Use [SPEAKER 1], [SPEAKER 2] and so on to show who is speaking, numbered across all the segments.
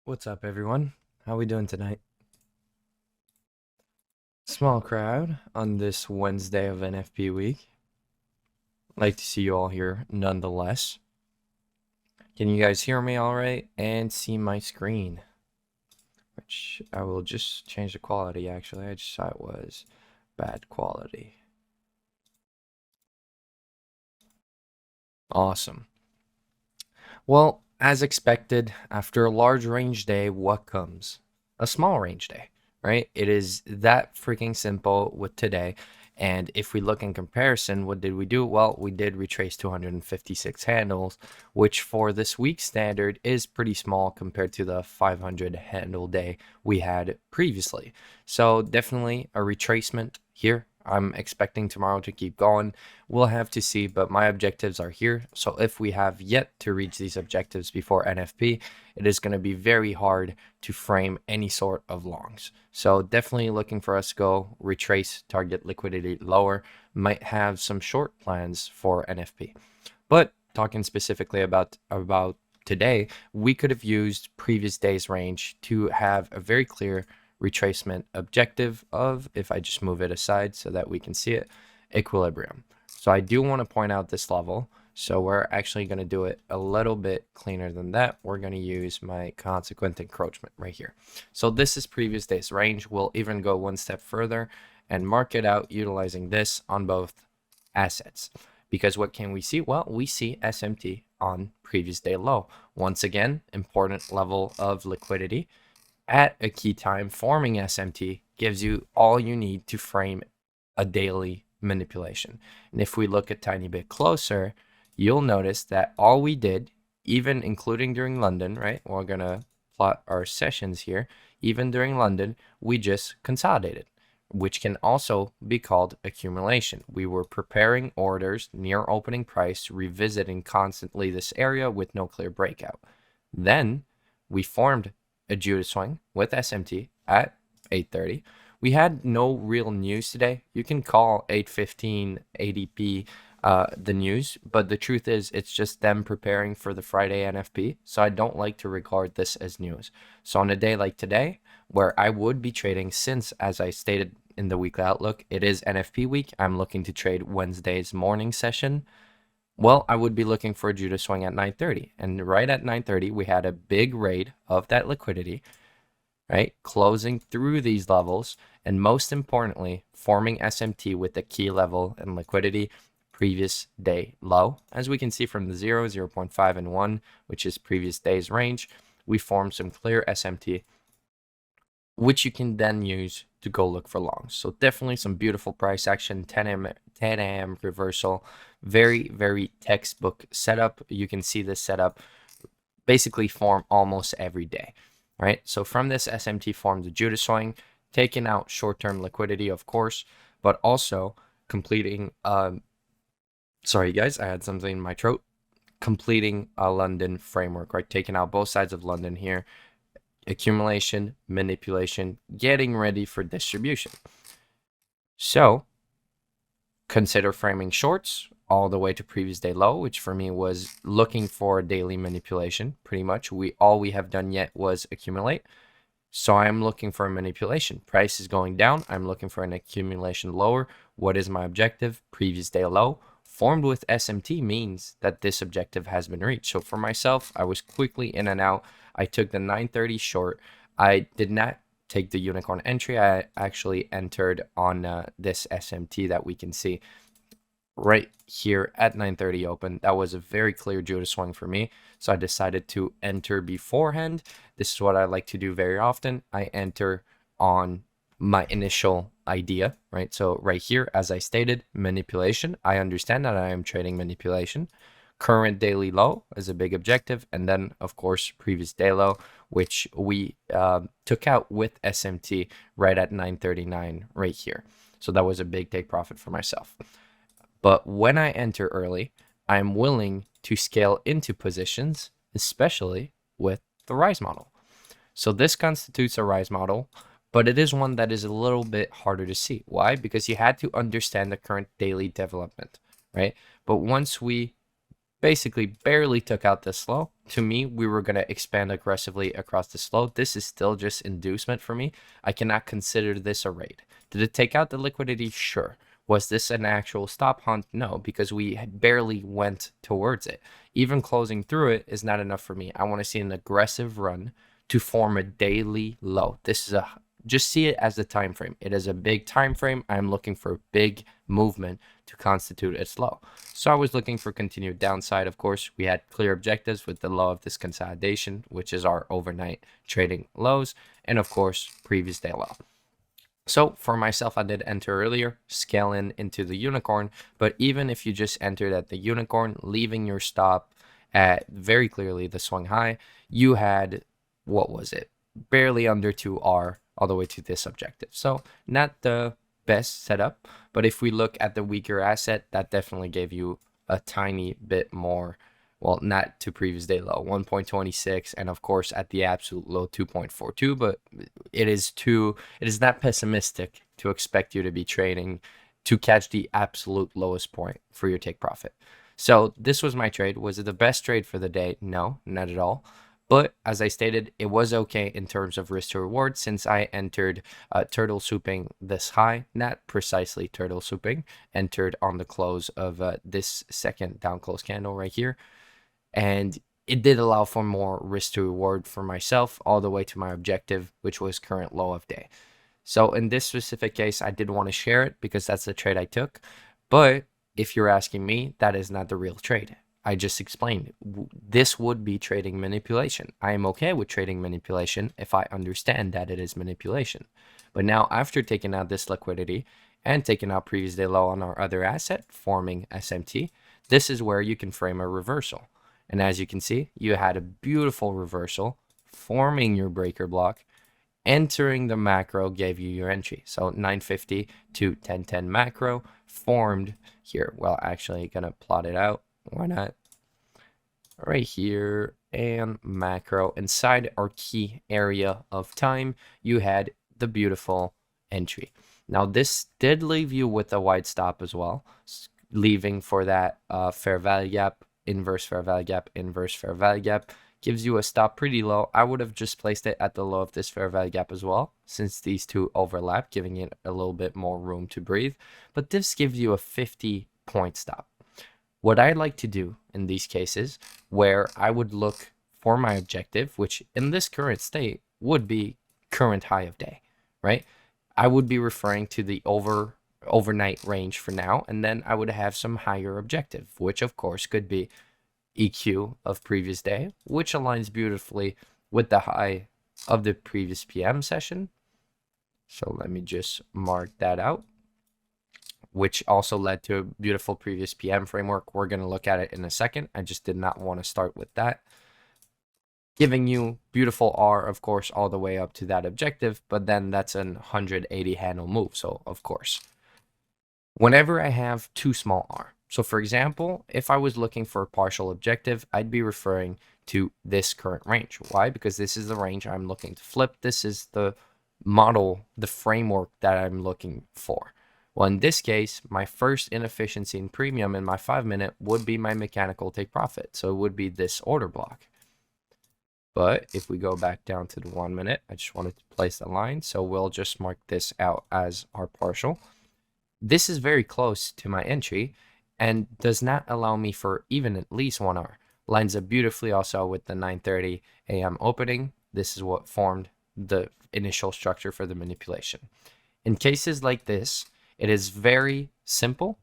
[SPEAKER 1] What's up, everyone? How we doing tonight? Small crowd on this Wednesday of NFP week. Like to see you all here nonetheless. Can you guys hear me all right and see my screen? Which I will just change the quality actually. I just saw it was bad quality. Awesome. Well, as expected, after a large range day, what comes? A small range day, right? It is that freaking simple with today. And if we look in comparison, what did we do? Well, we did retrace 256 handles, which for this week's standard is pretty small compared to the 500 handle day we had previously. So definitely a retracement here. I'm expecting tomorrow to keep going. We'll have to see, but my objectives are here. So if we have yet to reach these objectives before NFP, it is going to be very hard to frame any sort of longs. So definitely looking for us to go retrace, target liquidity lower, might have some short plans for NFP. But talking specifically about today, we could have used previous day's range to have a very clear retracement objective of, if I just move it aside so that we can see it, equilibrium. So I do want to point out this level. So we're actually going to do it a little bit cleaner than that. We're going to use my consequent encroachment right here. So this is previous day's range. We'll even go one step further and mark it out utilizing this on both assets. Because what can we see? Well, we see SMT on previous day low. Once again, important level of liquidity at a key time. Forming SMT gives you all you need to frame a daily manipulation. And if we look a tiny bit closer, you'll notice that all we did, even including during London, right? We're going to plot our sessions here. Even during London, we just consolidated, which can also be called accumulation. We were preparing orders near opening price, revisiting constantly this area with no clear breakout. Then we formed a Judah swing with SMT at 8:30. We had no real news today. You can call 8:15 ADP the news, but the truth is it's just them preparing for the Friday NFP. So I don't like to regard this as news. So on a day like today, where I would be trading, since as I stated in the weekly outlook, it is NFP week, I'm looking to trade Wednesday's morning session. Well, I would be looking for a Judah swing at 9:30, and right at 9:30 we had a big raid of that liquidity, right? Closing through these levels, and most importantly, forming SMT with a key level and liquidity previous day low. As we can see from the 0, 0.5, and 1, which is previous day's range, we formed some clear SMT, which you can then use to go look for longs. So definitely some beautiful price action, 10 a.m. reversal, very, very textbook setup. You can see this setup basically form almost every day, right? So from this SMT formed the Judah swing, taking out short-term liquidity, of course, but also completing, sorry guys, I had something in my throat, completing a London framework, right? Taking out both sides of London here, accumulation, manipulation, getting ready for distribution. So consider framing shorts all the way to previous day low, which for me was looking for daily manipulation. Pretty much all we have done yet was accumulate. So I'm looking for a manipulation. Price is going down. I'm looking for an accumulation lower. What is my objective? Previous day low. Formed with SMT means that this objective has been reached. So for myself, I was quickly in and out. I took the 9:30 short. I did not take the unicorn entry. I actually entered on this SMT that we can see right here at 9:30 open. That was a very clear Judah swing for me. So I decided to enter beforehand. This is what I like to do very often. I enter on my initial idea, right? So right here, as I stated, manipulation. I understand that I am trading manipulation. Current daily low is a big objective. And then, of course, previous day low, which we took out with SMT right at 9:39 right here. So that was a big take profit for myself. But when I enter early, I'm willing to scale into positions, especially with the Rise model. So this constitutes a Rise model, but it is one that is a little bit harder to see. Why? Because you had to understand the current daily development, right? But once we basically barely took out this low. To me, we were going to expand aggressively across this low. This is still just inducement for me. I cannot consider this a raid. Did it take out the liquidity? Sure. Was this an actual stop hunt? No, because we barely went towards it. Even closing through it is not enough for me. I want to see an aggressive run to form a daily low. This is a just see it as the time frame. It is a big time frame. I'm looking for big movement to constitute its low. So I was looking for continued downside. Of course, we had clear objectives with the low of this consolidation, which is our overnight trading lows, and of course, previous day low. So for myself, I did enter earlier, scale in into the unicorn, but even if you just entered at the unicorn, leaving your stop at very clearly the swing high, you had, what was it? Barely under 2R all the way to this objective. So not the best setup, but if we look at the weaker asset, that definitely gave you a tiny bit more, well, not to previous day low 1.26, and of course at the absolute low 2.42, but it is not pessimistic to expect you to be trading to catch the absolute lowest point for your take profit. So this was my trade. Was it the best trade for the day? No, not at all. But as I stated, it was okay in terms of risk to reward since I entered turtle souping this high, not precisely turtle souping, entered on the close of this second down close candle right here. And it did allow for more risk to reward for myself all the way to my objective, which was current low of day. So in this specific case, I did want to share it because that's the trade I took. But if you're asking me, that is not the real trade. I just explained this would be trading manipulation. I am okay with trading manipulation if I understand that it is manipulation. But now after taking out this liquidity and taking out previous day low on our other asset, forming SMT, this is where you can frame a reversal. And as you can see, you had a beautiful reversal forming your breaker block. Entering the macro gave you your entry. So 950 to 1010 macro formed here. Well, actually gonna plot it out. Why not? Right here, and macro inside our key area of time, you had the beautiful entry. Now this did leave you with a wide stop as well, leaving for that fair value gap, inverse fair value gap, inverse fair value gap. Gives you a stop pretty low. I would have just placed it at the low of this fair value gap as well, since these two overlap, giving it a little bit more room to breathe. But this gives you a 50-point stop. What I like to do in these cases, where I would look for my objective, which in this current state would be current high of day, right? I would be referring to the overnight range for now, and then I would have some higher objective, which of course could be EQ of previous day, which aligns beautifully with the high of the previous PM session. So let me just mark that out, which also led to a beautiful previous PM framework. We're going to look at it in a second. I just did not want to start with that. Giving you beautiful R, of course, all the way up to that objective, but then that's an 180 handle move. So of course, whenever I have too small R, so for example, if I was looking for a partial objective, I'd be referring to this current range. Why? Because this is the range I'm looking to flip. This is the model, the framework that I'm looking for. Well, in this case, my first inefficiency in premium in my 5-minute would be my mechanical take profit. So it would be this order block. But if we go back down to the 1 minute, I just wanted to place the line. So we'll just mark this out as our partial. This is very close to my entry and does not allow me for even at least 1 hour. Lines up beautifully also with the 9:30 a.m. opening. This is what formed the initial structure for the manipulation. In cases like this, it is very simple.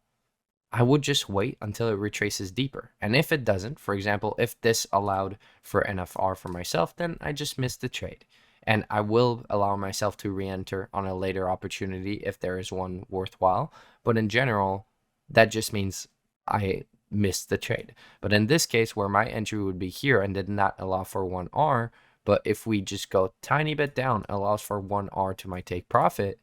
[SPEAKER 1] I would just wait until it retraces deeper. And if it doesn't, for example, if this allowed for NFR for myself, then I just missed the trade. And I will allow myself to re-enter on a later opportunity if there is one worthwhile. But in general, that just means I missed the trade. But in this case, where my entry would be here and did not allow for 1R, but if we just go tiny bit down, allows for 1R to my take profit,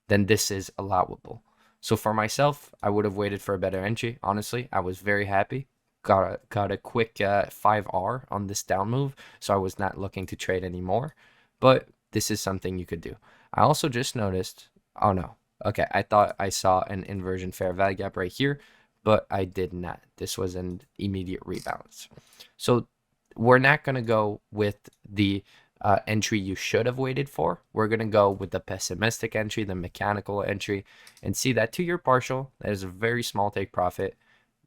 [SPEAKER 1] then this is allowable. So for myself, I would have waited for a better entry. Honestly, I was very happy. Got a quick 5R on this down move, so I was not looking to trade anymore. But this is something you could do. I also just noticed, oh no, okay, I thought I saw an inversion fair value gap right here, but I did not. This was an immediate rebalance. So we're not going to go with the entry you should have waited for. We're going to go with the pessimistic entry, the mechanical entry, and see that 2-year partial, that is a very small take profit,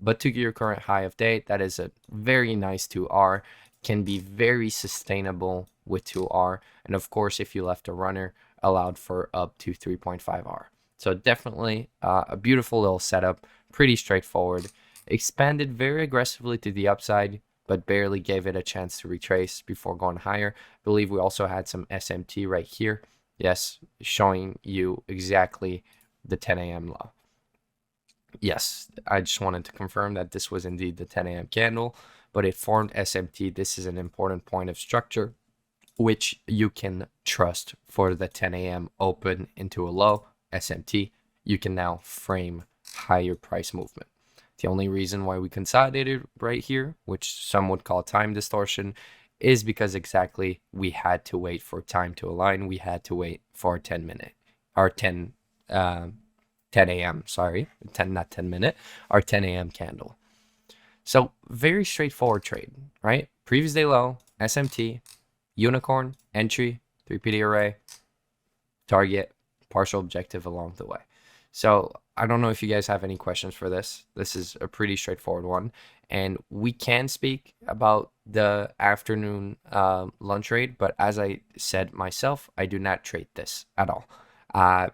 [SPEAKER 1] but to your current high of day, that is a very nice 2R, can be very sustainable with 2R. And of course, if you left a runner, allowed for up to 3.5R. So definitely a beautiful little setup, pretty straightforward. Expanded very aggressively to the upside, but barely gave it a chance to retrace before going higher. I believe we also had some SMT right here. Yes, showing you exactly the 10 a.m. low. Yes, I just wanted to confirm that this was indeed the 10 a.m. candle, but it formed SMT. This is an important point of structure, which you can trust for the 10 a.m. open into a low SMT. You can now frame higher price movement. The only reason why we consolidated right here, which some would call time distortion, is because exactly we had to wait for time to align. We had to wait for 10 a.m. Sorry, 10 not 10 minute, our 10 a.m. candle. So very straightforward trade, right? Previous day low, SMT, unicorn, entry, 3PD array, target, partial objective along the way. So I don't know if you guys have any questions for this. This is a pretty straightforward one. And we can speak about the afternoon lunch trade, but as I said myself, I do not trade this at all.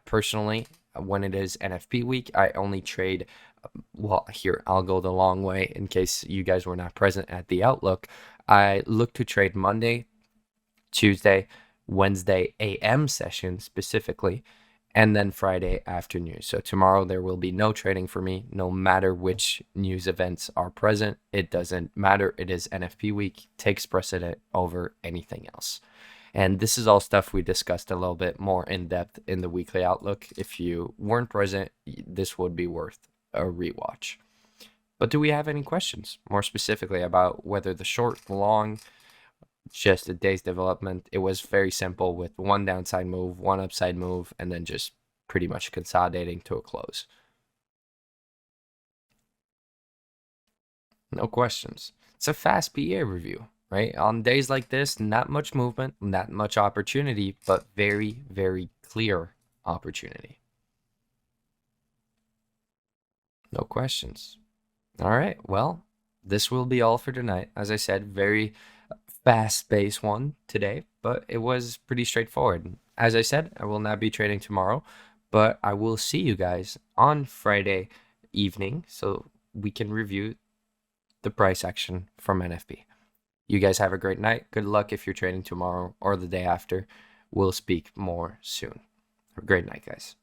[SPEAKER 1] Personally, when it is NFP week, I only trade, well, here, I'll go the long way in case you guys were not present at the Outlook. I look to trade Monday, Tuesday, Wednesday AM session specifically, and then Friday afternoon. So tomorrow there will be no trading for me, no matter which news events are present. It doesn't matter. It is NFP week, takes precedent over anything else. And this is all stuff we discussed a little bit more in depth in the weekly outlook. If you weren't present, this would be worth a rewatch. But do we have any questions more specifically about whether the short, long, just a day's development? It was very simple with one downside move, one upside move, and then just pretty much consolidating to a close. No questions. It's a fast PA review, right? On days like this, not much movement, not much opportunity, but very, very clear opportunity. No questions. All right. Well, this will be all for tonight. As I said, very fast-paced one today, but it was pretty straightforward. As I said, I will not be trading tomorrow, but I will see you guys on Friday evening so we can review the price action from NFP. You guys have a great night. Good luck if you're trading tomorrow or the day after. We'll speak more soon. Have a great night, guys.